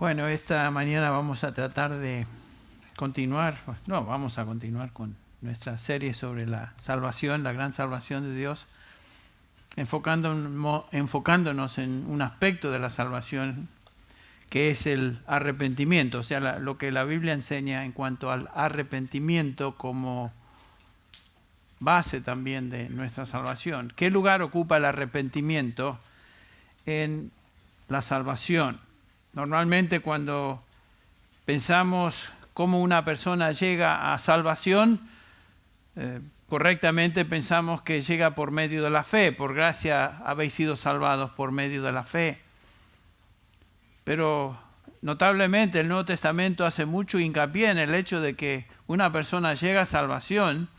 Bueno, esta mañana vamos a tratar de vamos a continuar con nuestra serie sobre la salvación, la gran salvación de Dios, enfocándonos en un aspecto de la salvación que es el arrepentimiento, o sea, lo que la Biblia enseña en cuanto al arrepentimiento como base también de nuestra salvación. ¿Qué lugar ocupa el arrepentimiento en la salvación? Normalmente cuando pensamos cómo una persona llega a salvación, correctamente pensamos que llega por medio de la fe. Por gracia habéis sido salvados por medio de la fe. Pero notablemente el Nuevo Testamento hace mucho hincapié en el hecho de que una persona llega a salvación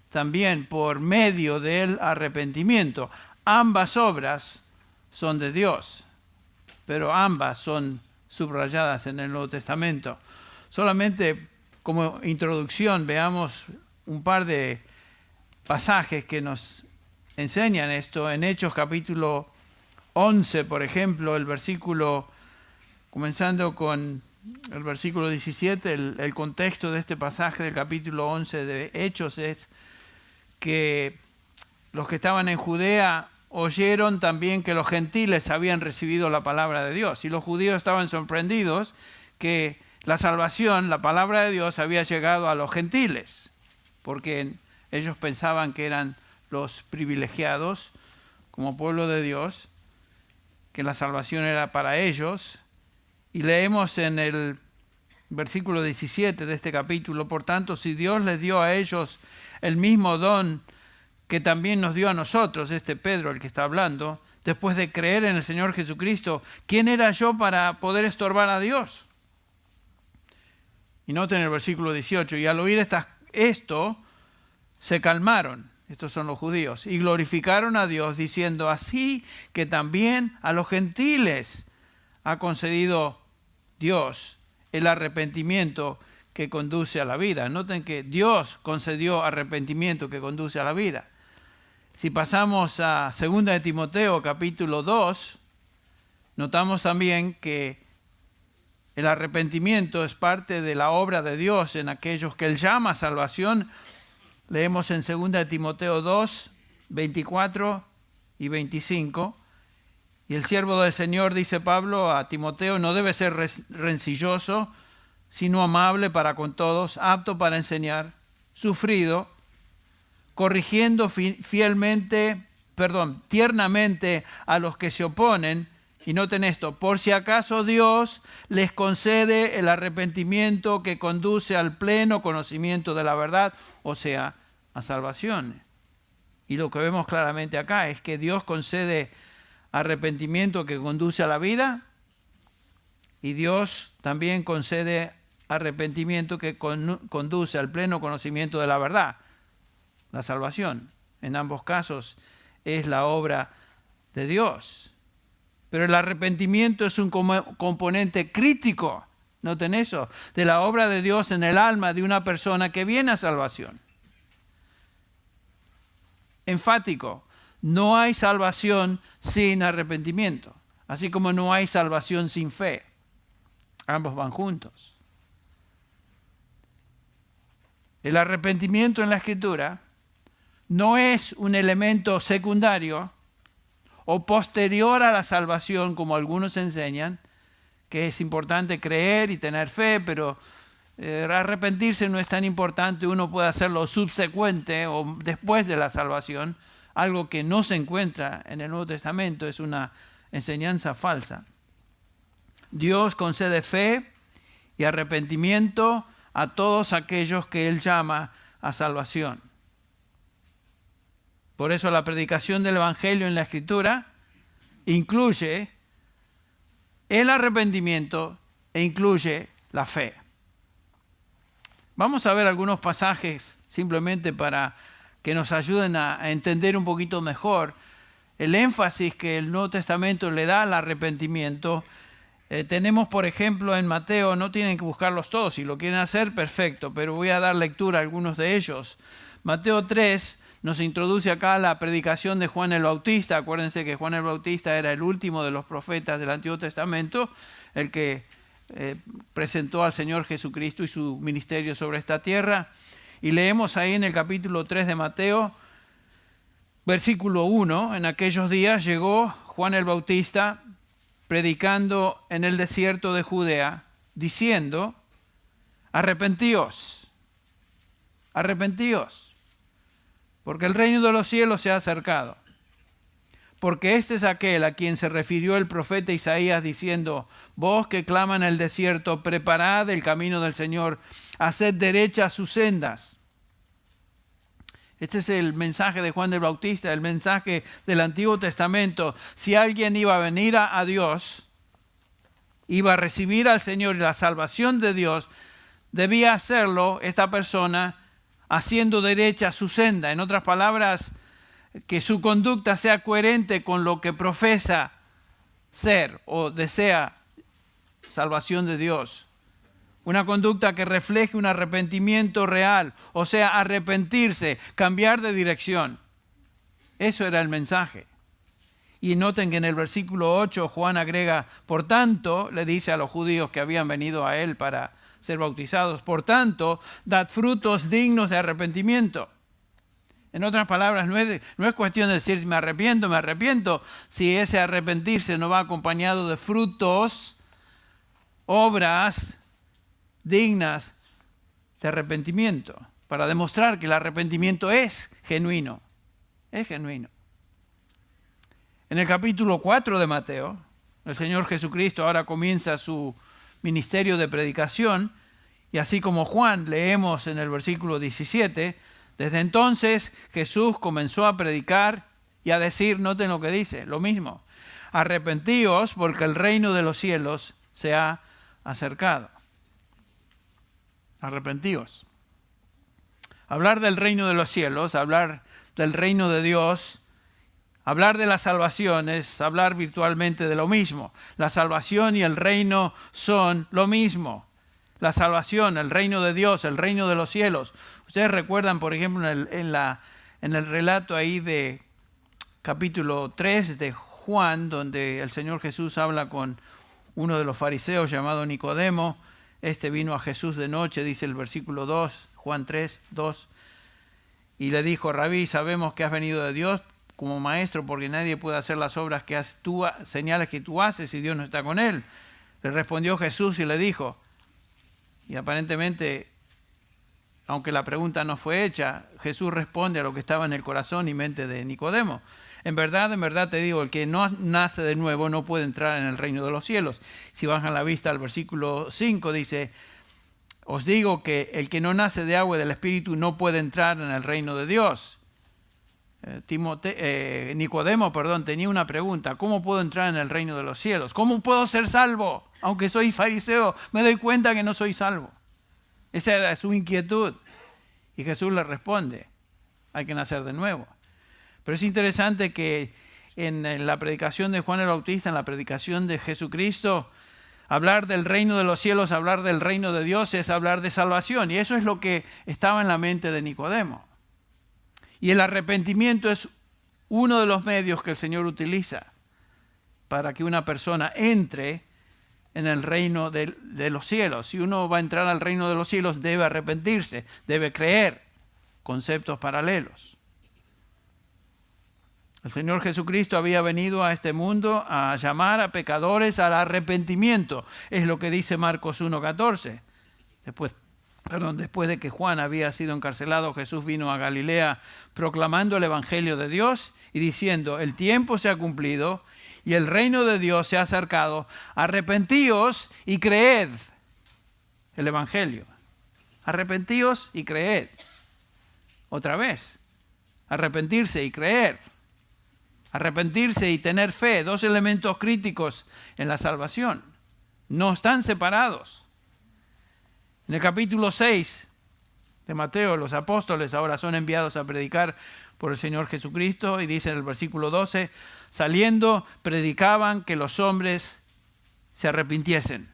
también por medio del arrepentimiento. Ambas obras son de Dios, pero ambas son subrayadas en el Nuevo Testamento. Solamente como introducción veamos un par de pasajes que nos enseñan esto. En Hechos capítulo 11, por ejemplo, comenzando con el versículo 17, el contexto de este pasaje del capítulo 11 de Hechos es que los que estaban en Judea oyeron también que los gentiles habían recibido la palabra de Dios. Y los judíos estaban sorprendidos que la salvación, la palabra de Dios, había llegado a los gentiles, porque ellos pensaban que eran los privilegiados como pueblo de Dios, que la salvación era para ellos. Y leemos en el versículo 17 de este capítulo: por tanto, si Dios les dio a ellos el mismo don que también nos dio a nosotros, Pedro el que está hablando, después de creer en el Señor Jesucristo, ¿quién era yo para poder estorbar a Dios? Y noten el versículo 18, y al oír esto, se calmaron, estos son los judíos, y glorificaron a Dios, diciendo: así que también a los gentiles ha concedido Dios el arrepentimiento que conduce a la vida. Noten que Dios concedió arrepentimiento que conduce a la vida. Si pasamos a 2 de Timoteo capítulo 2, notamos también que el arrepentimiento es parte de la obra de Dios en aquellos que Él llama a salvación. Leemos en 2 de Timoteo 2, 24 y 25. Y el siervo del Señor, dice Pablo a Timoteo, no debe ser rencilloso, sino amable para con todos, apto para enseñar, sufrido, corrigiendo tiernamente a los que se oponen. Y noten esto: por si acaso Dios les concede el arrepentimiento que conduce al pleno conocimiento de la verdad, o sea, a salvación. Y lo que vemos claramente acá es que Dios concede arrepentimiento que conduce a la vida, y Dios también concede arrepentimiento que conduce al pleno conocimiento de la verdad, la salvación. En ambos casos es la obra de Dios. Pero el arrepentimiento es un componente crítico, noten eso, de la obra de Dios en el alma de una persona que viene a salvación. Enfático: no hay salvación sin arrepentimiento, así como no hay salvación sin fe. Ambos van juntos. El arrepentimiento en la Escritura no es un elemento secundario o posterior a la salvación, como algunos enseñan, que es importante creer y tener fe, pero arrepentirse no es tan importante, uno puede hacerlo subsecuente o después de la salvación, algo que no se encuentra en el Nuevo Testamento, es una enseñanza falsa. Dios concede fe y arrepentimiento a todos aquellos que Él llama a salvación. Por eso la predicación del Evangelio en la Escritura incluye el arrepentimiento e incluye la fe. Vamos a ver algunos pasajes simplemente para que nos ayuden a entender un poquito mejor el énfasis que el Nuevo Testamento le da al arrepentimiento. Tenemos, por ejemplo, en Mateo, no tienen que buscarlos todos, si lo quieren hacer, perfecto, pero voy a dar lectura a algunos de ellos. Mateo 3 nos introduce acá la predicación de Juan el Bautista. Acuérdense que Juan el Bautista era el último de los profetas del Antiguo Testamento, el que presentó al Señor Jesucristo y su ministerio sobre esta tierra. Y leemos ahí en el capítulo 3 de Mateo, versículo 1, en aquellos días llegó Juan el Bautista predicando en el desierto de Judea, diciendo, arrepentíos, arrepentíos, porque el reino de los cielos se ha acercado. Porque este es aquel a quien se refirió el profeta Isaías diciendo, vos que clama en el desierto, preparad el camino del Señor, haced derechas sus sendas. Este es el mensaje de Juan el Bautista, el mensaje del Antiguo Testamento. Si alguien iba a venir a Dios, iba a recibir al Señor y la salvación de Dios, debía hacerlo esta persona haciendo derecha su senda. En otras palabras, que su conducta sea coherente con lo que profesa ser o desea salvación de Dios. Una conducta que refleje un arrepentimiento real, o sea, arrepentirse, cambiar de dirección. Eso era el mensaje. Y noten que en el versículo 8 Juan agrega, por tanto, le dice a los judíos que habían venido a él para ser bautizados, por tanto, dad frutos dignos de arrepentimiento. En otras palabras, no es cuestión de decir me arrepiento, si ese arrepentirse no va acompañado de frutos, obras dignas de arrepentimiento, para demostrar que el arrepentimiento es genuino. Es genuino. En el capítulo 4 de Mateo, el Señor Jesucristo ahora comienza su ministerio de predicación, y así como Juan, leemos en el versículo 17, desde entonces Jesús comenzó a predicar y a decir, noten lo que dice, lo mismo, arrepentíos porque el reino de los cielos se ha acercado. Arrepentíos. Hablar del reino de los cielos, hablar del reino de Dios, hablar de la salvación es hablar virtualmente de lo mismo. La salvación y el reino son lo mismo. La salvación, el reino de Dios, el reino de los cielos. Ustedes recuerdan, por ejemplo, en el relato ahí de capítulo 3 de Juan, donde el Señor Jesús habla con uno de los fariseos llamado Nicodemo. Este vino a Jesús de noche, dice el versículo 2, Juan 3, 2, y le dijo, Rabí, sabemos que has venido de Dios como maestro, porque nadie puede hacer las obras que haces tú, señales que tú haces, si Dios no está con él. Le respondió Jesús y le dijo, y aparentemente, aunque la pregunta no fue hecha, Jesús responde a lo que estaba en el corazón y mente de Nicodemo. En verdad te digo, el que no nace de nuevo no puede entrar en el reino de los cielos. Si bajan la vista al versículo 5, dice, os digo que el que no nace de agua y del Espíritu no puede entrar en el reino de Dios. Nicodemo, tenía una pregunta, ¿cómo puedo entrar en el reino de los cielos? ¿Cómo puedo ser salvo? Aunque soy fariseo, me doy cuenta que no soy salvo. Esa era su inquietud. Y Jesús le responde, hay que nacer de nuevo. Pero es interesante que en la predicación de Juan el Bautista, en la predicación de Jesucristo, hablar del reino de los cielos, hablar del reino de Dios es hablar de salvación. Y eso es lo que estaba en la mente de Nicodemo. Y el arrepentimiento es uno de los medios que el Señor utiliza para que una persona entre en el reino de los cielos. Si uno va a entrar al reino de los cielos, debe arrepentirse, debe creer. Conceptos paralelos. El Señor Jesucristo había venido a este mundo a llamar a pecadores al arrepentimiento. Es lo que dice Marcos 1:14. Después de que Juan había sido encarcelado, Jesús vino a Galilea proclamando el Evangelio de Dios y diciendo, el tiempo se ha cumplido y el reino de Dios se ha acercado. Arrepentíos y creed el Evangelio. Arrepentíos y creed. Otra vez. Arrepentirse y creer. Arrepentirse y tener fe, dos elementos críticos en la salvación. No están separados. En el capítulo 6 de Mateo, los apóstoles ahora son enviados a predicar por el Señor Jesucristo y dice en el versículo 12, saliendo predicaban que los hombres se arrepintiesen.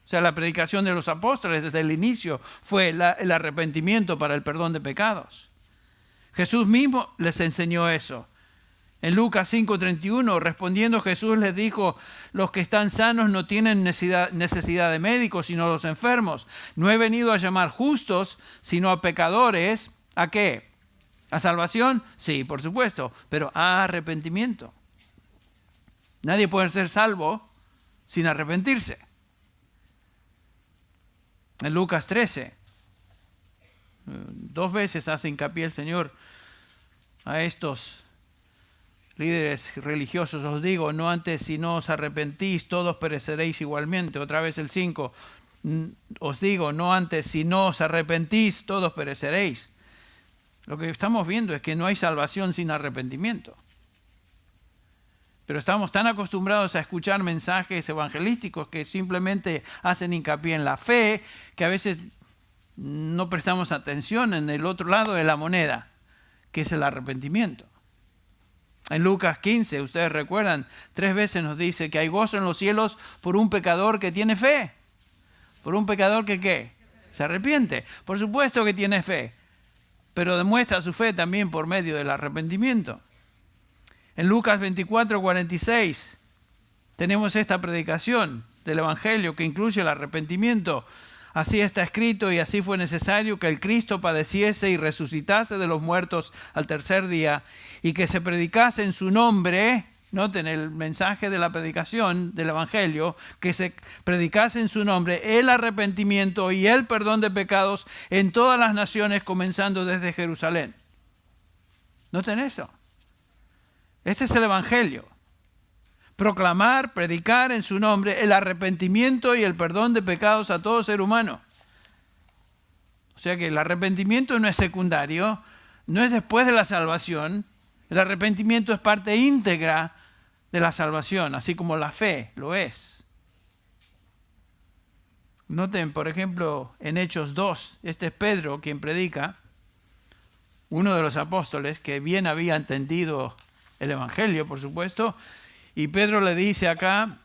O sea, la predicación de los apóstoles desde el inicio fue el arrepentimiento para el perdón de pecados. Jesús mismo les enseñó eso. En Lucas 5:31, respondiendo Jesús les dijo, los que están sanos no tienen necesidad de médicos, sino los enfermos. No he venido a llamar justos, sino a pecadores. ¿A qué? ¿A salvación? Sí, por supuesto, pero a arrepentimiento. Nadie puede ser salvo sin arrepentirse. En Lucas 13, 2 veces hace hincapié el Señor a estos líderes religiosos. Os digo, no antes si no os arrepentís, todos pereceréis igualmente. Otra vez el 5, os digo, no antes si no os arrepentís, todos pereceréis. Lo que estamos viendo es que no hay salvación sin arrepentimiento. Pero estamos tan acostumbrados a escuchar mensajes evangelísticos que simplemente hacen hincapié en la fe, que a veces no prestamos atención en el otro lado de la moneda, que es el arrepentimiento. En Lucas 15, ustedes recuerdan, 3 veces nos dice que hay gozo en los cielos por un pecador que tiene fe. Por un pecador que ¿qué? Se arrepiente. Por supuesto que tiene fe, pero demuestra su fe también por medio del arrepentimiento. En Lucas 24:46 tenemos esta predicación del Evangelio que incluye el arrepentimiento. Así está escrito, y así fue necesario que el Cristo padeciese y resucitase de los muertos al tercer día, y que se predicase en su nombre. Noten el mensaje de la predicación del Evangelio, que se predicase en su nombre el arrepentimiento y el perdón de pecados en todas las naciones, comenzando desde Jerusalén. Noten eso. Este es el Evangelio. Proclamar, predicar en su nombre el arrepentimiento y el perdón de pecados a todo ser humano. O sea que el arrepentimiento no es secundario, no es después de la salvación. El arrepentimiento es parte íntegra de la salvación, así como la fe lo es. Noten, por ejemplo, en Hechos 2, este es Pedro quien predica, uno de los apóstoles que bien había entendido el Evangelio, por supuesto, y Pedro le dice acá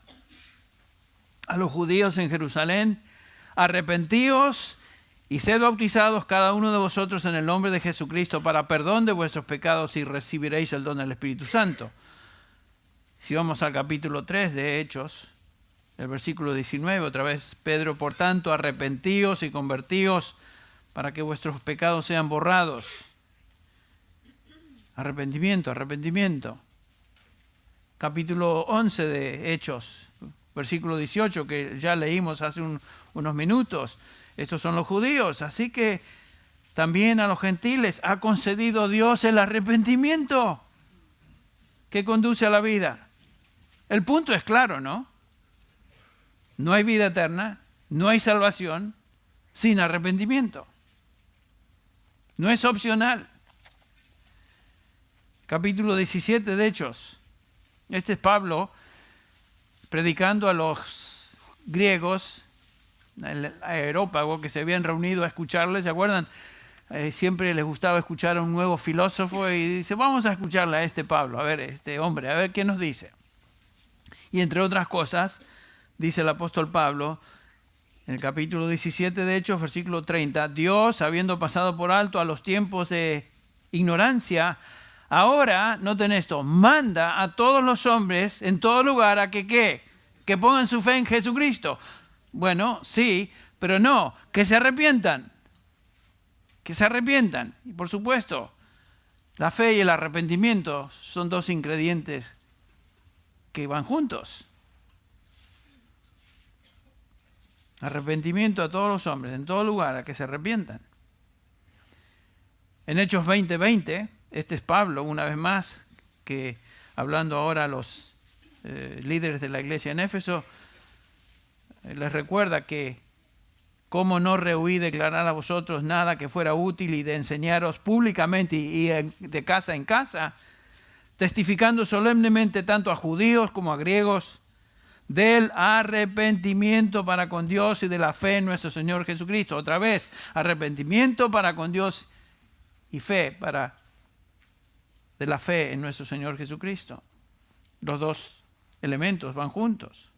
a los judíos en Jerusalén, arrepentíos y sed bautizados cada uno de vosotros en el nombre de Jesucristo para perdón de vuestros pecados y recibiréis el don del Espíritu Santo. Si vamos al capítulo 3 de Hechos, el versículo 19, otra vez Pedro, por tanto, arrepentíos y convertíos para que vuestros pecados sean borrados. Arrepentimiento, arrepentimiento. Capítulo 11 de Hechos, versículo 18, que ya leímos hace unos minutos. Estos son los judíos, así que también a los gentiles ha concedido Dios el arrepentimiento que conduce a la vida. El punto es claro, ¿no? No hay vida eterna, no hay salvación sin arrepentimiento. No es opcional. Capítulo 17 de Hechos. Este es Pablo predicando a los griegos, el aerópago, que se habían reunido a escucharle. ¿Se acuerdan? Siempre les gustaba escuchar a un nuevo filósofo y dice, vamos a escucharle a este Pablo, a ver, este hombre, a ver qué nos dice. Y entre otras cosas, dice el apóstol Pablo, en el capítulo 17 de Hechos, versículo 30, Dios, habiendo pasado por alto a los tiempos de ignorancia, ahora, noten esto, manda a todos los hombres en todo lugar a que ¿qué? Que pongan su fe en Jesucristo. Bueno, sí, pero no, que se arrepientan. Que se arrepientan. Y por supuesto, la fe y el arrepentimiento son 2 ingredientes que van juntos. Arrepentimiento a todos los hombres, en todo lugar, a que se arrepientan. En Hechos 20:20, este es Pablo, una vez más, que hablando ahora a los líderes de la iglesia en Éfeso, les recuerda que cómo no rehuí declarar a vosotros nada que fuera útil y de enseñaros públicamente y de casa en casa, testificando solemnemente tanto a judíos como a griegos del arrepentimiento para con Dios y de la fe en nuestro Señor Jesucristo. Otra vez, arrepentimiento para con Dios y fe de la fe en nuestro Señor Jesucristo. Los 2 elementos van juntos.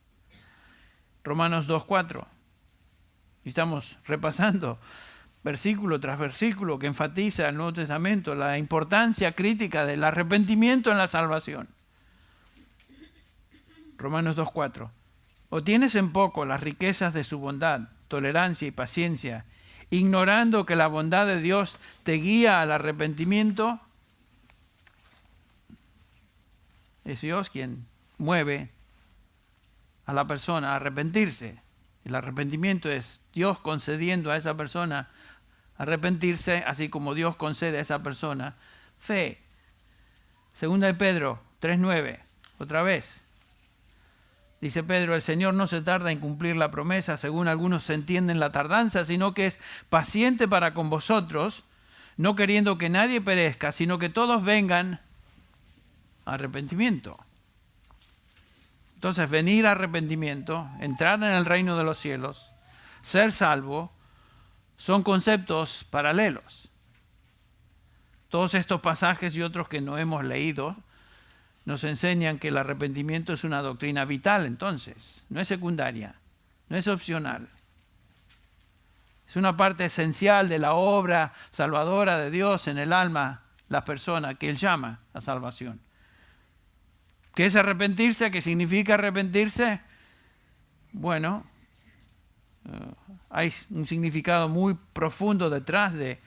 Romanos 2:4. Estamos repasando. versículo tras versículo que enfatiza el Nuevo Testamento la importancia crítica del arrepentimiento en la salvación. Romanos 2:4. ¿O tienes en poco las riquezas de su bondad, tolerancia y paciencia, ignorando que la bondad de Dios te guía al arrepentimiento? Es Dios quien mueve a la persona a arrepentirse. El arrepentimiento es Dios concediendo a esa persona arrepentirse, así como Dios concede a esa persona fe. Segunda de Pedro 3:9, otra vez. Dice Pedro, el Señor no se tarda en cumplir la promesa, según algunos entienden la tardanza, sino que es paciente para con vosotros, no queriendo que nadie perezca, sino que todos vengan a arrepentimiento. Entonces, venir a arrepentimiento, entrar en el reino de los cielos, ser salvo, son conceptos paralelos. Todos estos pasajes y otros que no hemos leído nos enseñan que el arrepentimiento es una doctrina vital, entonces, no es secundaria, no es opcional. Es una parte esencial de la obra salvadora de Dios en el alma, la persona que Él llama a salvación. ¿Qué es arrepentirse? ¿Qué significa arrepentirse? Bueno, hay un significado muy profundo detrás de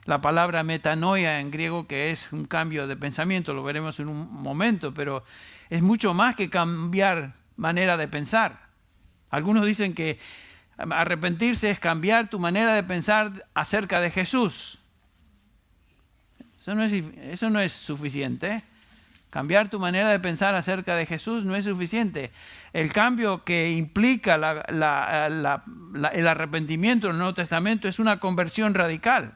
la palabra metanoia en griego, que es un cambio de pensamiento, lo veremos en un momento, pero es mucho más que cambiar manera de pensar. Algunos dicen que arrepentirse es cambiar tu manera de pensar acerca de Jesús. Eso no es suficiente. Cambiar tu manera de pensar acerca de Jesús no es suficiente. El cambio que implica el arrepentimiento en el Nuevo Testamento es una conversión radical.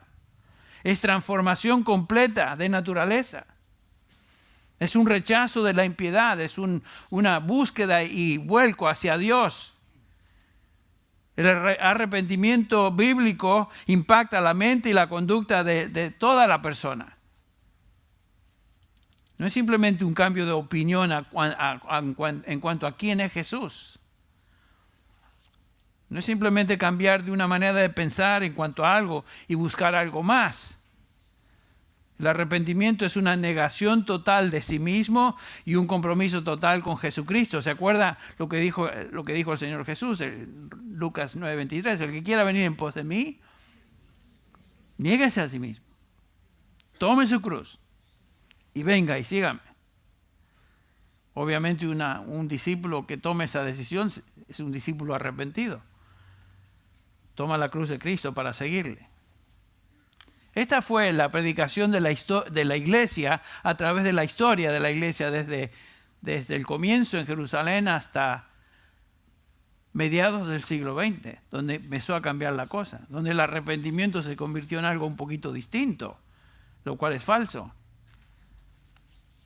Es transformación completa de naturaleza. Es un rechazo de la impiedad, es una búsqueda y vuelco hacia Dios. El arrepentimiento bíblico impacta la mente y la conducta de toda la persona. No es simplemente un cambio de opinión en cuanto a quién es Jesús. No es simplemente cambiar de una manera de pensar en cuanto a algo y buscar algo más. El arrepentimiento es una negación total de sí mismo y un compromiso total con Jesucristo. ¿Se acuerda lo que dijo el Señor Jesús en Lucas 9:23? El que quiera venir en pos de mí, niéguese a sí mismo. Tome su cruz y venga y sígame. Obviamente un discípulo que tome esa decisión es un discípulo arrepentido. Toma la cruz de Cristo para seguirle. Esta fue la predicación de la iglesia a través de la historia de la iglesia desde el comienzo en Jerusalén hasta mediados del siglo XX, donde empezó a cambiar la cosa, donde el arrepentimiento se convirtió en algo un poquito distinto, lo cual es falso.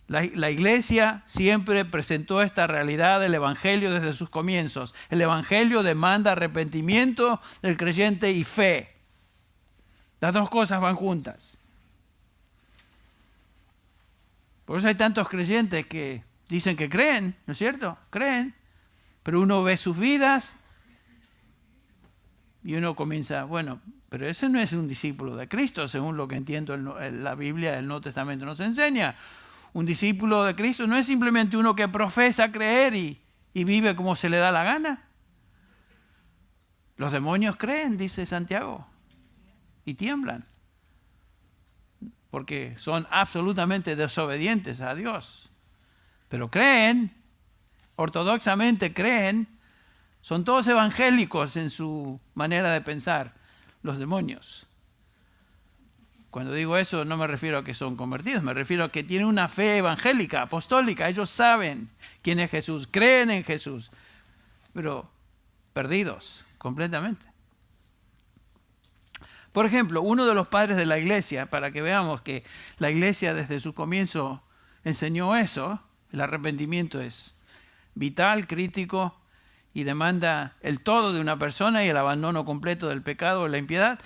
La iglesia siempre presentó esta realidad del evangelio desde sus comienzos. El evangelio demanda arrepentimiento del creyente y fe. Las dos cosas van juntas. Por eso hay tantos creyentes que dicen que creen, ¿no es cierto? Creen, pero uno ve sus vidas y uno comienza, bueno, pero ese no es un discípulo de Cristo, según lo que entiendo la Biblia, el Nuevo Testamento nos enseña. Un discípulo de Cristo no es simplemente uno que profesa creer y vive como se le da la gana. Los demonios creen, dice Santiago, y tiemblan, porque son absolutamente desobedientes a Dios. Pero creen, ortodoxamente creen, son todos evangélicos en su manera de pensar, los demonios. Cuando digo eso no me refiero a que son convertidos, me refiero a que tienen una fe evangélica, apostólica. Ellos saben quién es Jesús, creen en Jesús, pero perdidos completamente. Por ejemplo, uno de los padres de la iglesia, para que veamos que la iglesia desde su comienzo enseñó eso, el arrepentimiento es vital, crítico y demanda el todo de una persona y el abandono completo del pecado o la impiedad.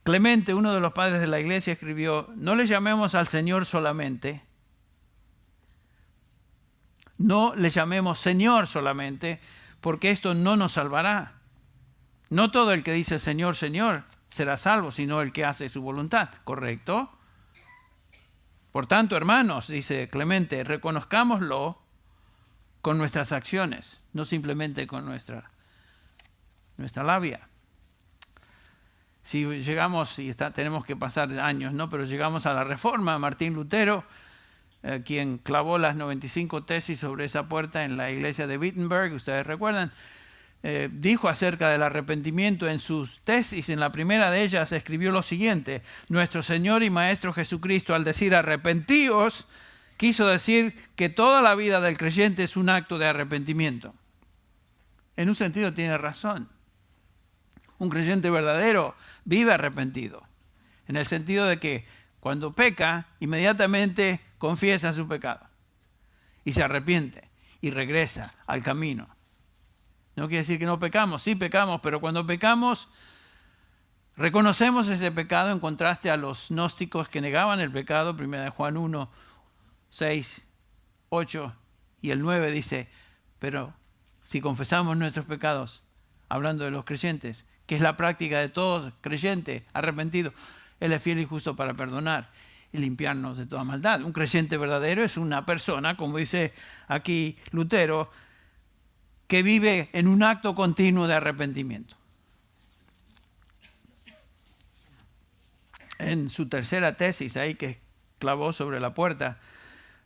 Clemente, uno de los padres de la iglesia, escribió: no le llamemos al Señor solamente, no le llamemos Señor solamente, porque esto no nos salvará. No todo el que dice Señor, Señor será salvo, sino el que hace su voluntad. ¿Correcto? Por tanto, hermanos, dice Clemente, reconozcámoslo con nuestras acciones, no simplemente con nuestra labia. Si llegamos, tenemos que pasar años, ¿no? Pero llegamos a la Reforma, Martín Lutero, quien clavó las 95 tesis sobre esa puerta en la iglesia de Wittenberg, ustedes recuerdan, dijo acerca del arrepentimiento en sus tesis. En la primera de ellas escribió lo siguiente: nuestro Señor y Maestro Jesucristo, al decir arrepentíos, quiso decir que toda la vida del creyente es un acto de arrepentimiento. En un sentido tiene razón. Un creyente verdadero vive arrepentido, en el sentido de que cuando peca, inmediatamente confiesa su pecado y se arrepiente y regresa al camino. No quiere decir que no pecamos, sí pecamos, pero cuando pecamos reconocemos ese pecado, en contraste a los gnósticos que negaban el pecado. 1 Juan 1, 6, 8 y el 9 dice, pero si confesamos nuestros pecados, hablando de los creyentes, que es la práctica de todo creyente arrepentido, Él es fiel y justo para perdonar y limpiarnos de toda maldad. Un creyente verdadero es una persona, como dice aquí Lutero, que vive en un acto continuo de arrepentimiento. En su tercera tesis, ahí que clavó sobre la puerta,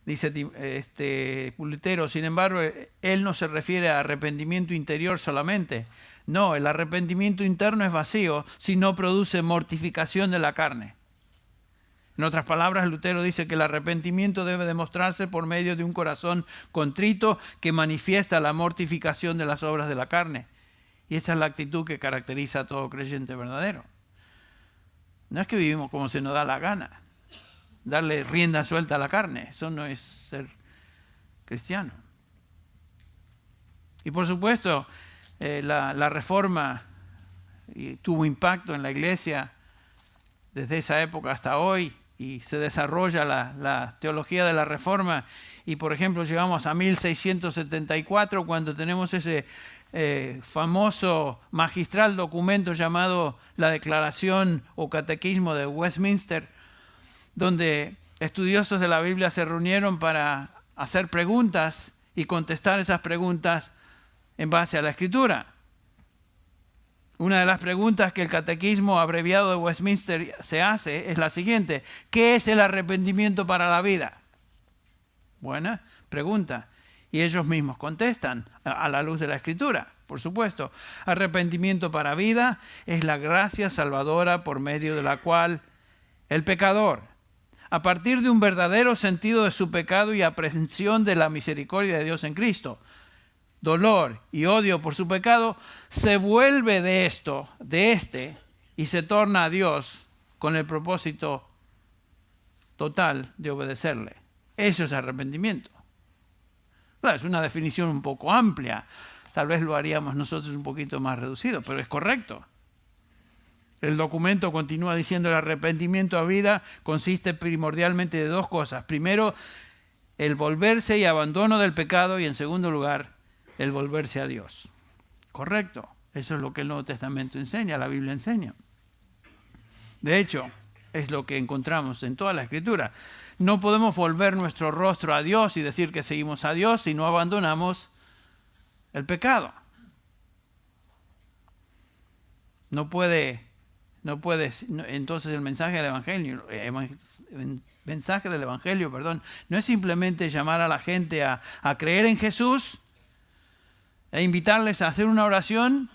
dice Lutero, sin embargo, él no se refiere a arrepentimiento interior solamente. No, el arrepentimiento interno es vacío si no produce mortificación de la carne. En otras palabras, Lutero dice que el arrepentimiento debe demostrarse por medio de un corazón contrito que manifiesta la mortificación de las obras de la carne. Y esta es la actitud que caracteriza a todo creyente verdadero. No es que vivimos como se nos da la gana, darle rienda suelta a la carne. Eso no es ser cristiano. Y por supuesto, la Reforma tuvo impacto en la iglesia desde esa época hasta hoy, y se desarrolla la teología de la Reforma. Y por ejemplo llegamos a 1674 cuando tenemos ese famoso magistral documento llamado la Declaración o Catequismo de Westminster, donde estudiosos de la Biblia se reunieron para hacer preguntas y contestar esas preguntas en base a la Escritura. Una de las preguntas que el Catequismo abreviado de Westminster se hace es la siguiente: ¿qué es el arrepentimiento para la vida? Buena pregunta. Y ellos mismos contestan a la luz de la Escritura, por supuesto. Arrepentimiento para vida es la gracia salvadora por medio de la cual el pecador, a partir de un verdadero sentido de su pecado y aprehensión de la misericordia de Dios en Cristo, dolor y odio por su pecado, se vuelve de este, y se torna a Dios con el propósito total de obedecerle. Eso es arrepentimiento. Claro, es una definición un poco amplia. Tal vez lo haríamos nosotros un poquito más reducido, pero es correcto. El documento continúa diciendo: el arrepentimiento a vida consiste primordialmente de dos cosas. Primero, el volverse y abandono del pecado, y en segundo lugar, el volverse a Dios. Correcto. Eso es lo que el Nuevo Testamento enseña, la Biblia enseña. De hecho, es lo que encontramos en toda la Escritura. No podemos volver nuestro rostro a Dios y decir que seguimos a Dios si no abandonamos el pecado. Entonces el mensaje del Evangelio, no es simplemente llamar a la gente a creer en Jesús, e invitarles a hacer una oración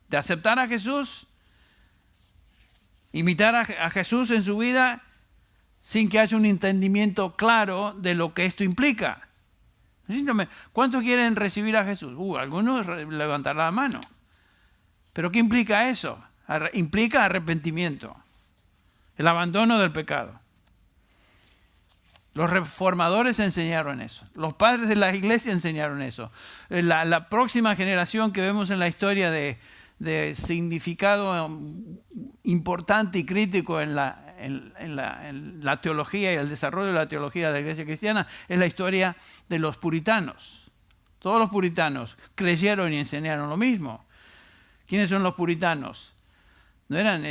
de aceptar a Jesús, imitar a Jesús en su vida, sin que haya un entendimiento claro de lo que esto implica. ¿Cuántos quieren recibir a Jesús? Algunos levantarán la mano. ¿Pero qué implica eso? Implica arrepentimiento, el abandono del pecado. Los reformadores enseñaron eso. Los padres de la iglesia enseñaron eso. La próxima generación que vemos en la historia de significado importante y crítico en la teología y el desarrollo de la teología de la iglesia cristiana es la historia de los puritanos. Todos los puritanos creyeron y enseñaron lo mismo. ¿Quiénes son los puritanos? no eran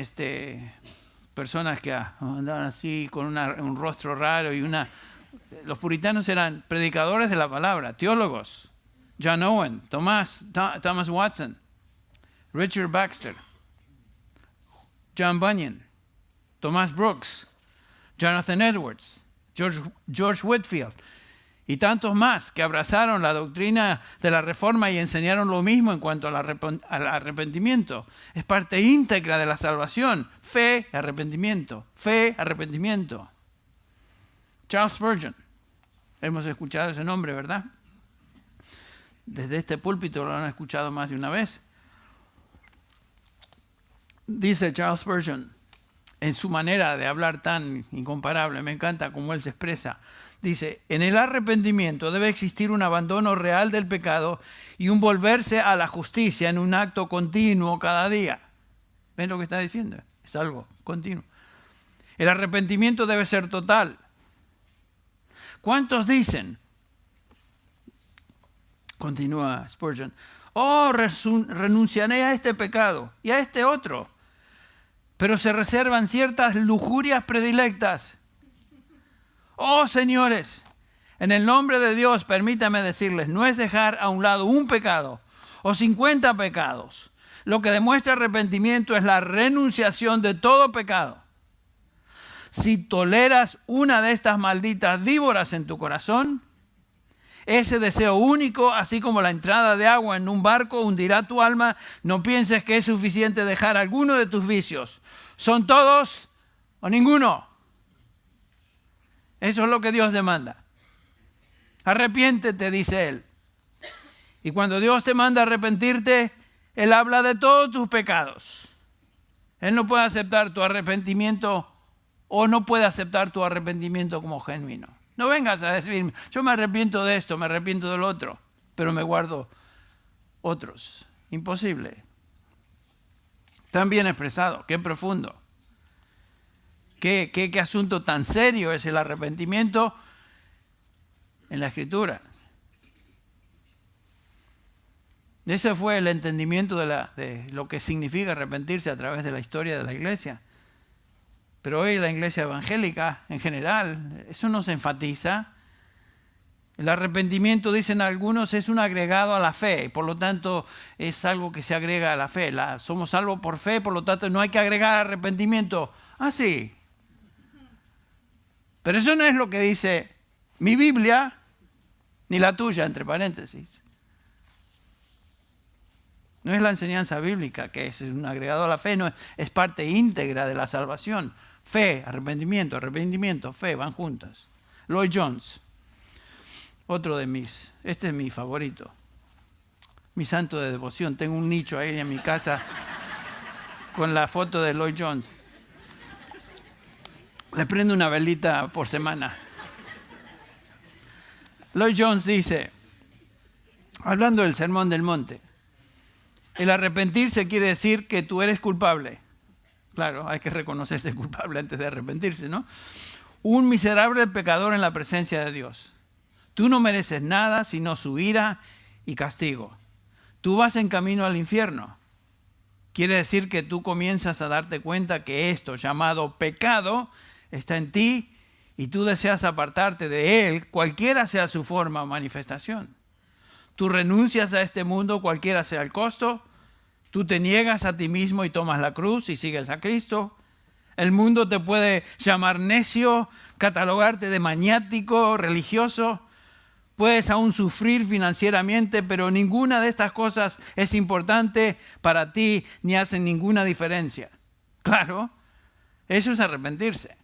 personas que andaban así con un rostro raro Los puritanos eran predicadores de la palabra, teólogos. John Owen, Thomas Watson, Richard Baxter, John Bunyan, Thomas Brooks, Jonathan Edwards, George Whitefield y tantos más que abrazaron la doctrina de la Reforma y enseñaron lo mismo en cuanto al arrepentimiento. Es parte íntegra de la salvación. Fe, arrepentimiento. Fe, arrepentimiento. Charles Spurgeon. Hemos escuchado ese nombre, ¿verdad? Desde este púlpito lo han escuchado más de una vez. Dice Charles Spurgeon, en su manera de hablar tan incomparable, me encanta cómo él se expresa. Dice, en el arrepentimiento debe existir un abandono real del pecado y un volverse a la justicia en un acto continuo cada día. ¿Ven lo que está diciendo? Es algo continuo. El arrepentimiento debe ser total. ¿Cuántos dicen? Continúa Spurgeon. Renunciaré a este pecado y a este otro. Pero se reservan ciertas lujurias predilectas. Oh, señores, en el nombre de Dios, permítame decirles, no es dejar a un lado un pecado o 50 pecados. Lo que demuestra arrepentimiento es la renunciación de todo pecado. Si toleras una de estas malditas víboras en tu corazón, ese deseo único, así como la entrada de agua en un barco, hundirá tu alma. No pienses que es suficiente dejar alguno de tus vicios. ¿Son todos o ninguno? Eso es lo que Dios demanda. Arrepiéntete, dice Él. Y cuando Dios te manda a arrepentirte, Él habla de todos tus pecados. Él no puede aceptar tu arrepentimiento o no puede aceptar tu arrepentimiento como genuino. No vengas a decirme, yo me arrepiento de esto, me arrepiento del otro, pero me guardo otros. Imposible. Tan bien expresado, qué profundo. Qué asunto tan serio es el arrepentimiento en la Escritura. Ese fue el entendimiento de lo que significa arrepentirse a través de la historia de la iglesia. Pero hoy la iglesia evangélica, en general, eso no se enfatiza. El arrepentimiento, dicen algunos, es un agregado a la fe. Por lo tanto, es algo que se agrega a la fe. Somos salvos por fe, por lo tanto, no hay que agregar arrepentimiento. Ah, sí. Pero eso no es lo que dice mi Biblia, ni la tuya, entre paréntesis. No es la enseñanza bíblica, que es un agregado a la fe, no es parte íntegra de la salvación. Fe, arrepentimiento, fe, van juntas. Lloyd Jones, otro de este es mi favorito, mi santo de devoción. Tengo un nicho ahí en mi casa con la foto de Lloyd Jones. Le prendo una velita por semana. Lloyd Jones dice, hablando del Sermón del Monte, el arrepentirse quiere decir que tú eres culpable. Claro, hay que reconocerse culpable antes de arrepentirse, ¿no? Un miserable pecador en la presencia de Dios. Tú no mereces nada sino su ira y castigo. Tú vas en camino al infierno. Quiere decir que tú comienzas a darte cuenta que esto llamado pecado está en ti y tú deseas apartarte de él, cualquiera sea su forma o manifestación. Tú renuncias a este mundo, cualquiera sea el costo. Tú te niegas a ti mismo y tomas la cruz y sigues a Cristo. El mundo te puede llamar necio, catalogarte de maniático, religioso. Puedes aún sufrir financieramente, pero ninguna de estas cosas es importante para ti ni hace ninguna diferencia. Claro, eso es arrepentirse.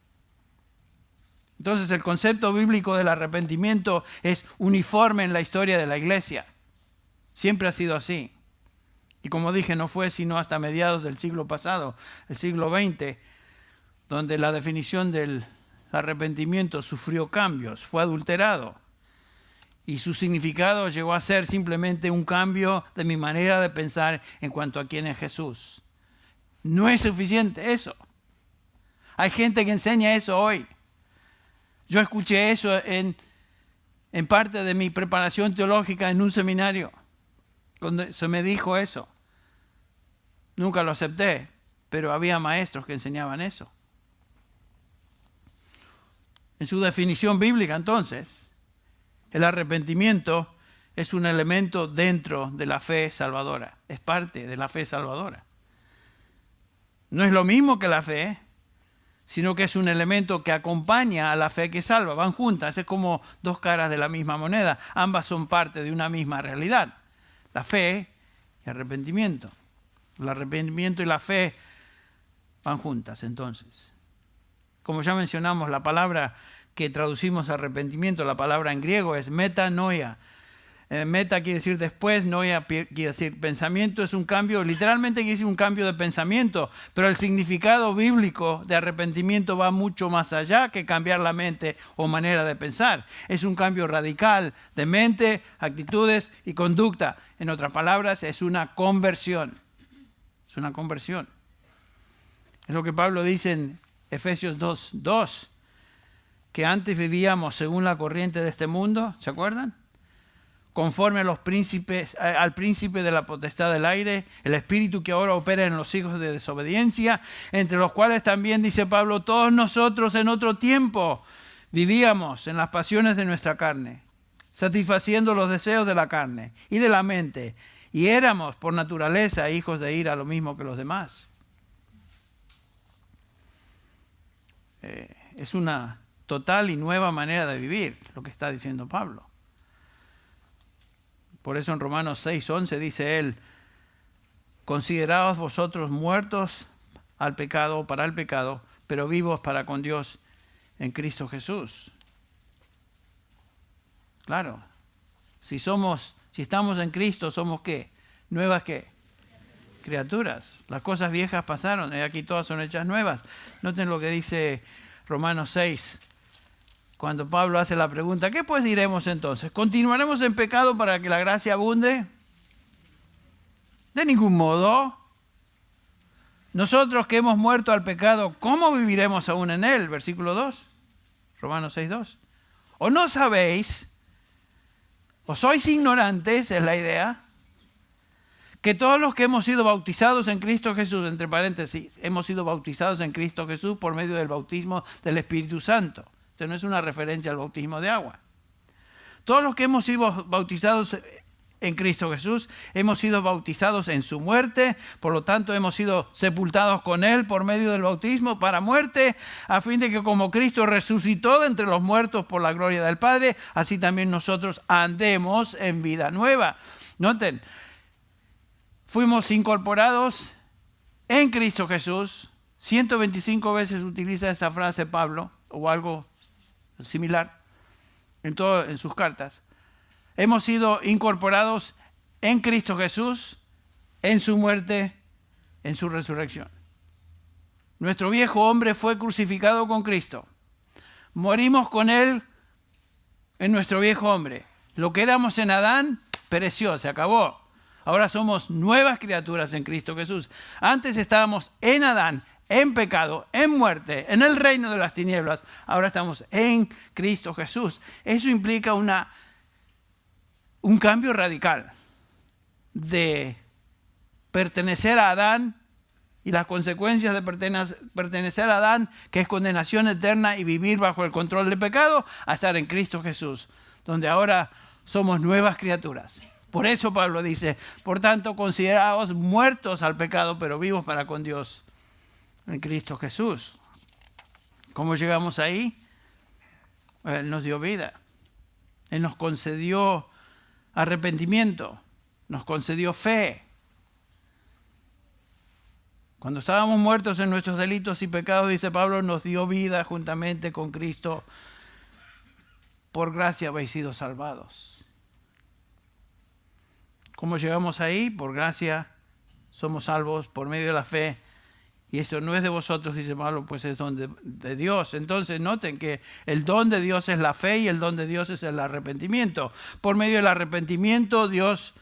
Entonces el concepto bíblico del arrepentimiento es uniforme en la historia de la iglesia. Siempre ha sido así. Y como dije, no fue sino hasta mediados del siglo pasado, el siglo XX, donde la definición del arrepentimiento sufrió cambios, fue adulterado. Y su significado llegó a ser simplemente un cambio de mi manera de pensar en cuanto a quién es Jesús. No es suficiente eso. Hay gente que enseña eso hoy. Yo escuché eso en parte de mi preparación teológica en un seminario, cuando se me dijo eso. Nunca lo acepté, pero había maestros que enseñaban eso. En su definición bíblica, entonces, el arrepentimiento es un elemento dentro de la fe salvadora, es parte de la fe salvadora. No es lo mismo que la fe, sino que es un elemento que acompaña a la fe que salva. Van juntas, es como dos caras de la misma moneda. Ambas son parte de una misma realidad. La fe y arrepentimiento. El arrepentimiento y la fe van juntas, entonces. Como ya mencionamos, la palabra que traducimos arrepentimiento, la palabra en griego es metanoia. Meta quiere decir después, noia quiere decir pensamiento, es un cambio, literalmente quiere decir un cambio de pensamiento, pero el significado bíblico de arrepentimiento va mucho más allá que cambiar la mente o manera de pensar. Es un cambio radical de mente, actitudes y conducta. En otras palabras, es una conversión. Es una conversión. Es lo que Pablo dice en Efesios 2:2, que antes vivíamos según la corriente de este mundo, ¿se acuerdan? Conforme a los príncipes, al príncipe de la potestad del aire, el espíritu que ahora opera en los hijos de desobediencia, entre los cuales también, dice Pablo, todos nosotros en otro tiempo vivíamos en las pasiones de nuestra carne, satisfaciendo los deseos de la carne y de la mente, y éramos por naturaleza hijos de ira, lo mismo que los demás. Es una total y nueva manera de vivir, lo que está diciendo Pablo. Por eso en Romanos 6:11 dice él, consideraos vosotros muertos al pecado, para el pecado, pero vivos para con Dios en Cristo Jesús. Claro, si estamos en Cristo, ¿somos qué? ¿Nuevas qué? Criaturas. Las cosas viejas pasaron, y aquí todas son hechas nuevas. Noten lo que dice Romanos 6. Cuando Pablo hace la pregunta, ¿qué pues diremos entonces? ¿Continuaremos en pecado para que la gracia abunde? De ningún modo. Nosotros que hemos muerto al pecado, ¿cómo viviremos aún en él? Versículo 2, Romanos 6:2. ¿O no sabéis, o sois ignorantes, es la idea, que todos los que hemos sido bautizados en Cristo Jesús, entre paréntesis, hemos sido bautizados en Cristo Jesús por medio del bautismo del Espíritu Santo? Esto no es una referencia al bautismo de agua. Todos los que hemos sido bautizados en Cristo Jesús, hemos sido bautizados en su muerte, por lo tanto hemos sido sepultados con él por medio del bautismo para muerte, a fin de que como Cristo resucitó de entre los muertos por la gloria del Padre, así también nosotros andemos en vida nueva. Noten, fuimos incorporados en Cristo Jesús. 125 veces utiliza esa frase Pablo, o algo similar en sus cartas. Hemos sido incorporados en Cristo Jesús, en su muerte, en su resurrección. Nuestro viejo hombre fue crucificado con Cristo. Morimos con él en nuestro viejo hombre. Lo que éramos en Adán pereció, se acabó. Ahora somos nuevas criaturas en Cristo Jesús. Antes estábamos en Adán, en pecado, en muerte, en el reino de las tinieblas. Ahora estamos en Cristo Jesús. Eso implica un cambio radical de pertenecer a Adán y las consecuencias de pertenecer a Adán, que es condenación eterna y vivir bajo el control del pecado, a estar en Cristo Jesús, donde ahora somos nuevas criaturas. Por eso Pablo dice, por tanto, consideraos muertos al pecado, pero vivos para con Dios en Cristo Jesús. ¿Cómo llegamos ahí? Él nos dio vida. Él nos concedió arrepentimiento. Nos concedió fe. Cuando estábamos muertos en nuestros delitos y pecados, dice Pablo, nos dio vida juntamente con Cristo. Por gracia habéis sido salvados. ¿Cómo llegamos ahí? Por gracia somos salvos por medio de la fe. Y esto no es de vosotros, dice Pablo, pues es don de Dios. Entonces noten que el don de Dios es la fe y el don de Dios es el arrepentimiento. Por medio del arrepentimiento, Dios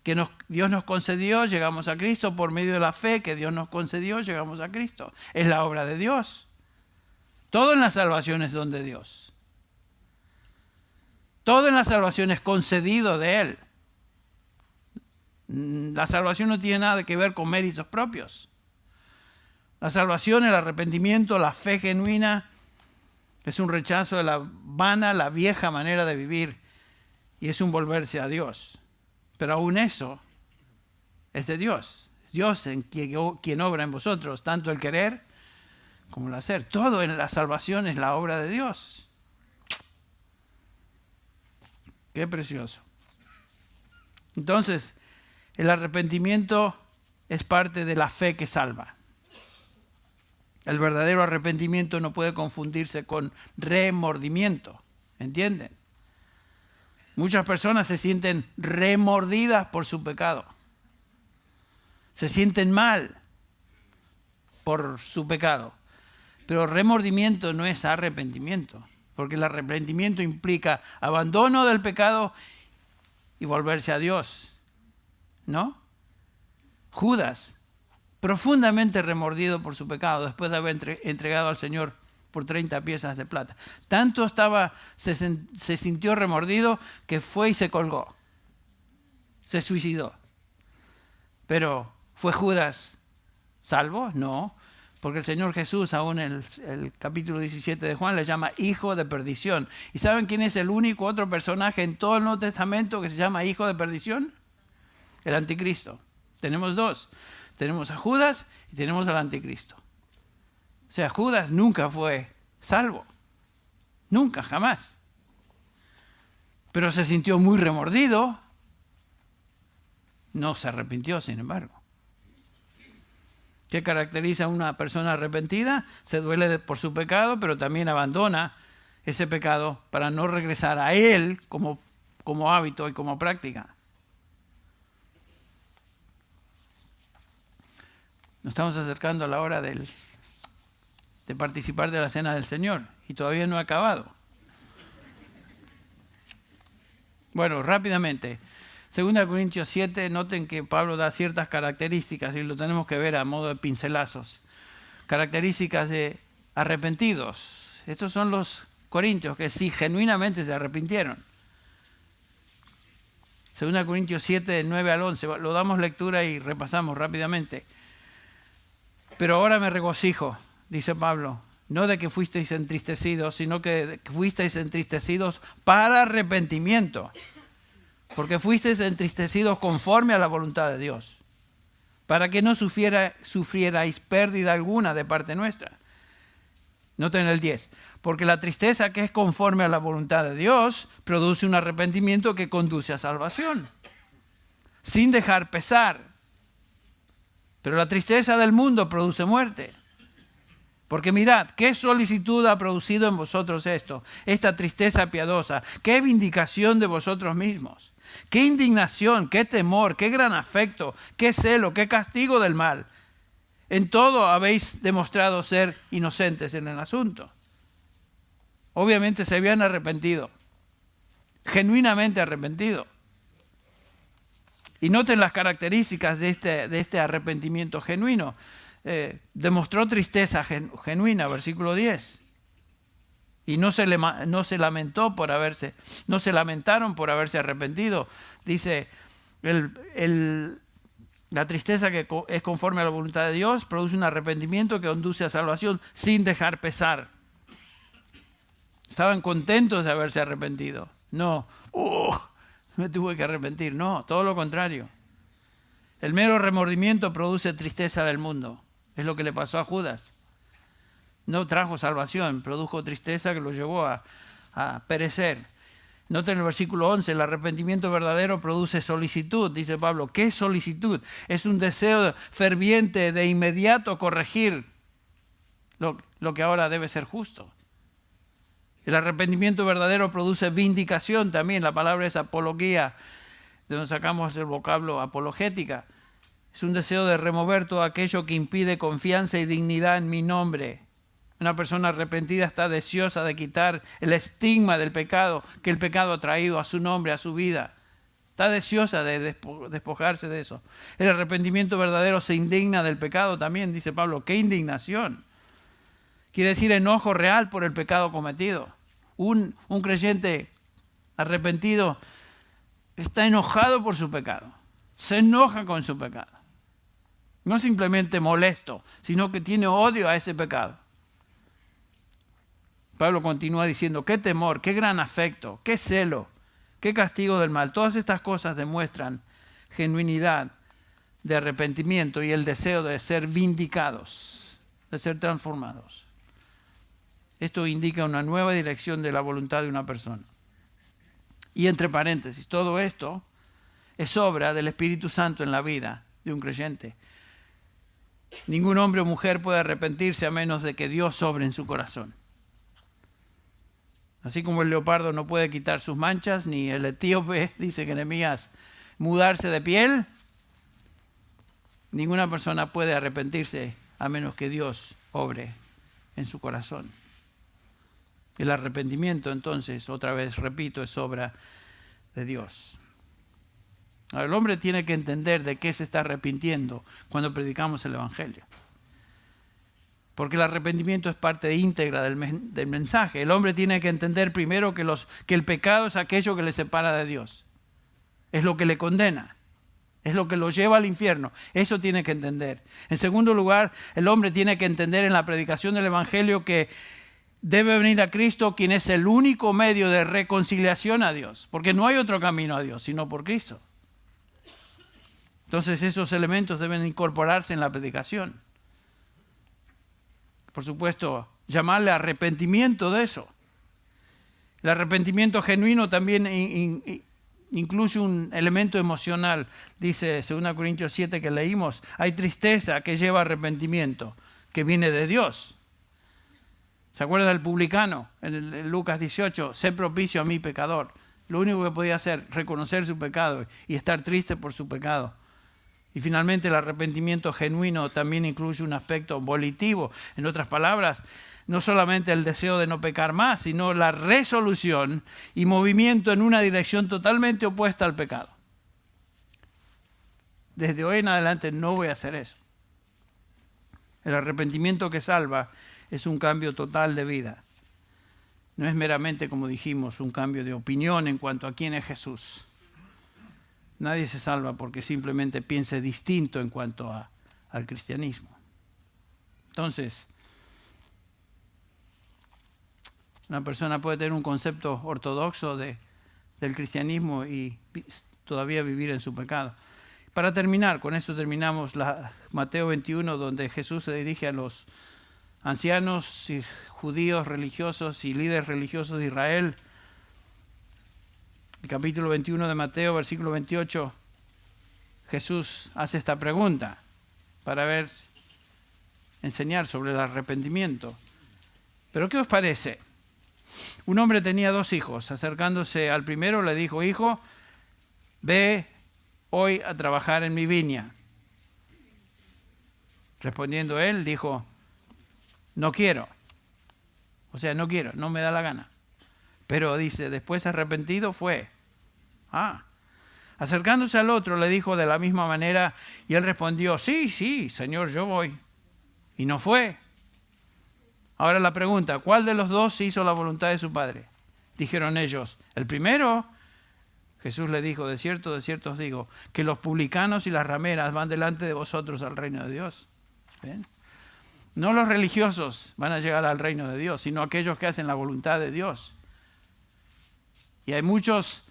nos concedió, llegamos a Cristo. Por medio de la fe que Dios nos concedió, llegamos a Cristo. Es la obra de Dios. Todo en la salvación es don de Dios. Todo en la salvación es concedido de Él. La salvación no tiene nada que ver con méritos propios. La salvación, el arrepentimiento, la fe genuina es un rechazo de la vieja manera de vivir y es un volverse a Dios. Pero aún eso es de Dios. Es Dios quien obra en vosotros, tanto el querer como el hacer. Todo en la salvación es la obra de Dios. Qué precioso. Entonces, el arrepentimiento es parte de la fe que salva. El verdadero arrepentimiento no puede confundirse con remordimiento. ¿Entienden? Muchas personas se sienten remordidas por su pecado. Se sienten mal por su pecado. Pero remordimiento no es arrepentimiento. Porque el arrepentimiento implica abandono del pecado y volverse a Dios. ¿No? Judas, profundamente remordido por su pecado, después de haber entregado al Señor por 30 piezas de plata. Tanto se sintió remordido que fue y se colgó. Se suicidó. Pero, ¿fue Judas salvo? No, porque el Señor Jesús, aún en el capítulo 17 de Juan, le llama hijo de perdición. ¿Y saben quién es el único otro personaje en todo el Nuevo Testamento que se llama hijo de perdición? El anticristo. Tenemos dos. Tenemos a Judas y tenemos al anticristo. O sea, Judas nunca fue salvo. Nunca, jamás. Pero se sintió muy remordido. No se arrepintió, sin embargo. ¿Qué caracteriza a una persona arrepentida? Se duele por su pecado, pero también abandona ese pecado para no regresar a él como hábito y como práctica. Nos estamos acercando a la hora de participar de la cena del Señor y todavía no ha acabado. Bueno, rápidamente. 2 Corintios 7, noten que Pablo da ciertas características y lo tenemos que ver a modo de pincelazos. Características de arrepentidos. Estos son los corintios que sí genuinamente se arrepintieron. 2 Corintios 7, del 9 al 11. Lo damos lectura y repasamos rápidamente. Pero ahora me regocijo, dice Pablo, no de que fuisteis entristecidos, sino que fuisteis entristecidos para arrepentimiento. Porque fuisteis entristecidos conforme a la voluntad de Dios, para que no sufrierais pérdida alguna de parte nuestra. Noten el 10. Porque la tristeza que es conforme a la voluntad de Dios produce un arrepentimiento que conduce a salvación, sin dejar pesar. Pero la tristeza del mundo produce muerte. Porque mirad, ¿qué solicitud ha producido en vosotros esto? Esta tristeza piadosa. ¿Qué vindicación de vosotros mismos? ¿Qué indignación? ¿Qué temor? ¿Qué gran afecto? ¿Qué celo? ¿Qué castigo del mal? En todo habéis demostrado ser inocentes en el asunto. Obviamente se habían arrepentido. Genuinamente arrepentido. Y noten las características de este arrepentimiento genuino. Demostró tristeza genuina, versículo 10. Y no se lamentaron por haberse arrepentido. Dice, la tristeza que es conforme a la voluntad de Dios produce un arrepentimiento que conduce a salvación sin dejar pesar. Estaban contentos de haberse arrepentido. No, me tuve que arrepentir. No, todo lo contrario. El mero remordimiento produce tristeza del mundo. Es lo que le pasó a Judas. No trajo salvación, produjo tristeza que lo llevó a perecer. Noten el versículo 11, el arrepentimiento verdadero produce solicitud, dice Pablo. ¿Qué es solicitud? Es un deseo ferviente de inmediato corregir lo que ahora debe ser justo. El arrepentimiento verdadero produce vindicación también. La palabra es apología, de donde sacamos el vocablo apologética. Es un deseo de remover todo aquello que impide confianza y dignidad en mi nombre. Una persona arrepentida está deseosa de quitar el estigma del pecado que el pecado ha traído a su nombre, a su vida. Está deseosa de despojarse de eso. El arrepentimiento verdadero se indigna del pecado también, dice Pablo. ¡Qué indignación! Quiere decir enojo real por el pecado cometido. Un creyente arrepentido está enojado por su pecado. Se enoja con su pecado. No simplemente molesto, sino que tiene odio a ese pecado. Pablo continúa diciendo, qué temor, qué gran afecto, qué celo, qué castigo del mal. Todas estas cosas demuestran genuinidad de arrepentimiento y el deseo de ser vindicados, de ser transformados. Esto indica una nueva dirección de la voluntad de una persona. Y entre paréntesis, todo esto es obra del Espíritu Santo en la vida de un creyente. Ningún hombre o mujer puede arrepentirse a menos de que Dios sobre en su corazón. Así como el leopardo no puede quitar sus manchas, ni el etíope, dice Jeremías, mudarse de piel, ninguna persona puede arrepentirse a menos que Dios obre en su corazón. El arrepentimiento, entonces, otra vez repito, es obra de Dios. Ahora, el hombre tiene que entender de qué se está arrepintiendo cuando predicamos el Evangelio. Porque el arrepentimiento es parte íntegra del mensaje. El hombre tiene que entender primero que el pecado es aquello que le separa de Dios. Es lo que le condena. Es lo que lo lleva al infierno. Eso tiene que entender. En segundo lugar, el hombre tiene que entender en la predicación del Evangelio que debe venir a Cristo, quien es el único medio de reconciliación a Dios. Porque no hay otro camino a Dios, sino por Cristo. Entonces esos elementos deben incorporarse en la predicación. Por supuesto, llamarle arrepentimiento de eso. El arrepentimiento genuino también incluye un elemento emocional. Dice 2 Corintios 7 que leímos, hay tristeza que lleva arrepentimiento, que viene de Dios. ¿Se acuerdan del publicano? En Lucas 18, sé propicio a mi pecador. Lo único que podía hacer, reconocer su pecado y estar triste por su pecado. Y finalmente el arrepentimiento genuino también incluye un aspecto volitivo. En otras palabras, no solamente el deseo de no pecar más, sino la resolución y movimiento en una dirección totalmente opuesta al pecado. Desde hoy en adelante no voy a hacer eso. El arrepentimiento que salva es un cambio total de vida. No es meramente, como dijimos, un cambio de opinión en cuanto a quién es Jesús. Nadie se salva porque simplemente piense distinto en cuanto al cristianismo. Entonces, una persona puede tener un concepto ortodoxo del cristianismo y todavía vivir en su pecado. Para terminar, con esto terminamos Mateo 21, donde Jesús se dirige a los ancianos y judíos religiosos y líderes religiosos de Israel. El capítulo 21 de Mateo, versículo 28, Jesús hace esta pregunta para enseñar sobre el arrepentimiento. ¿Pero qué os parece? Un hombre tenía 2 hijos. Acercándose al primero le dijo, hijo, ve hoy a trabajar en mi viña. Respondiendo él, dijo, no quiero. O sea, no quiero, no me da la gana. Pero dice, después arrepentido fue. Acercándose al otro le dijo de la misma manera y él respondió, sí, Señor, yo voy. Y no fue. Ahora la pregunta, ¿cuál de los 2 hizo la voluntad de su padre? Dijeron ellos, el primero. Jesús le dijo, de cierto os digo, que los publicanos y las rameras van delante de vosotros al reino de Dios. ¿Ven? No los religiosos van a llegar al reino de Dios, sino aquellos que hacen la voluntad de Dios. Y hay muchos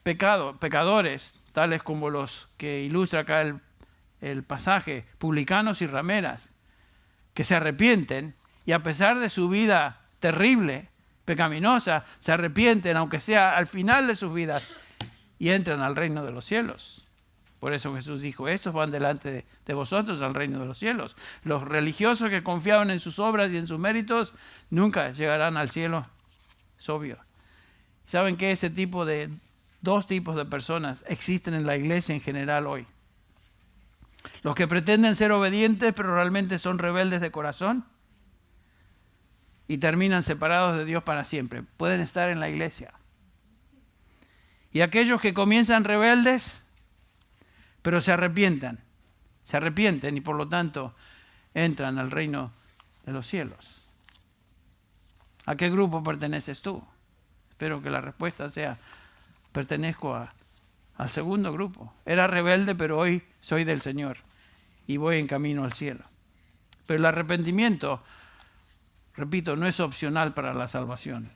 pecadores, tales como los que ilustra acá el pasaje, publicanos y rameras, que se arrepienten y a pesar de su vida terrible, pecaminosa, se arrepienten, aunque sea al final de sus vidas, y entran al reino de los cielos. Por eso Jesús dijo, estos van delante de vosotros al reino de los cielos. Los religiosos que confiaban en sus obras y en sus méritos, nunca llegarán al cielo. Es obvio. ¿Saben qué? Ese tipo de 2 tipos de personas existen en la iglesia en general hoy. Los que pretenden ser obedientes, pero realmente son rebeldes de corazón y terminan separados de Dios para siempre. Pueden estar en la iglesia. Y aquellos que comienzan rebeldes, pero se arrepienten y por lo tanto entran al reino de los cielos. ¿A qué grupo perteneces tú? Espero que la respuesta sea, pertenezco al segundo grupo. Era rebelde, pero hoy soy del Señor y voy en camino al cielo. Pero el arrepentimiento, repito, no es opcional para la salvación,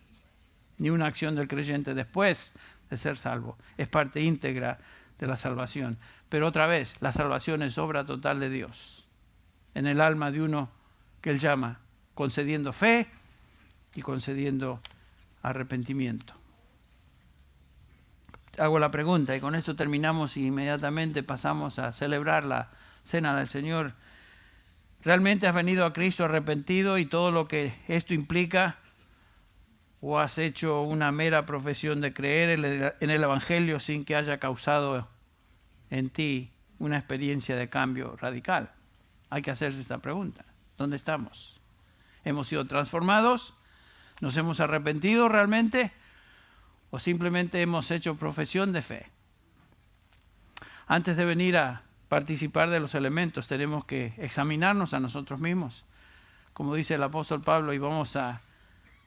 ni una acción del creyente después de ser salvo. Es parte íntegra de la salvación. Pero otra vez, la salvación es obra total de Dios en el alma de uno que Él llama, concediendo fe y concediendo arrepentimiento. Hago la pregunta y con esto terminamos y inmediatamente pasamos a celebrar la Cena del Señor. ¿Realmente has venido a Cristo arrepentido y todo lo que esto implica? ¿O has hecho una mera profesión de creer en el Evangelio sin que haya causado en ti una experiencia de cambio radical? Hay que hacerse esta pregunta. ¿Dónde estamos? ¿Hemos sido transformados? ¿Nos hemos arrepentido realmente? ¿O simplemente hemos hecho profesión de fe? Antes de venir a participar de los elementos, tenemos que examinarnos a nosotros mismos. Como dice el apóstol Pablo, y vamos a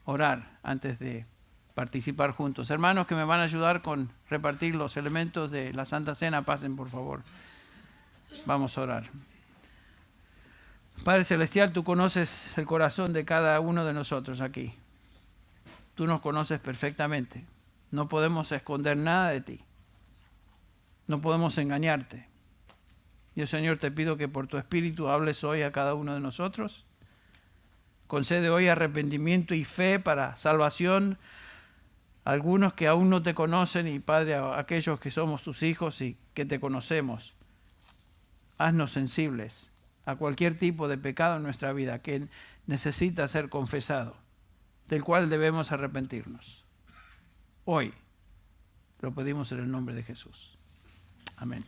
orar antes de participar juntos. Hermanos que me van a ayudar con repartir los elementos de la Santa Cena, pasen por favor. Vamos a orar. Padre Celestial, tú conoces el corazón de cada uno de nosotros aquí. Tú nos conoces perfectamente. No podemos esconder nada de ti. No podemos engañarte. Dios Señor, te pido que por tu Espíritu hables hoy a cada uno de nosotros. Concede hoy arrepentimiento y fe para salvación a algunos que aún no te conocen y, Padre, a aquellos que somos tus hijos y que te conocemos. Haznos sensibles a cualquier tipo de pecado en nuestra vida que necesita ser confesado, del cual debemos arrepentirnos. Hoy lo pedimos en el nombre de Jesús. Amén.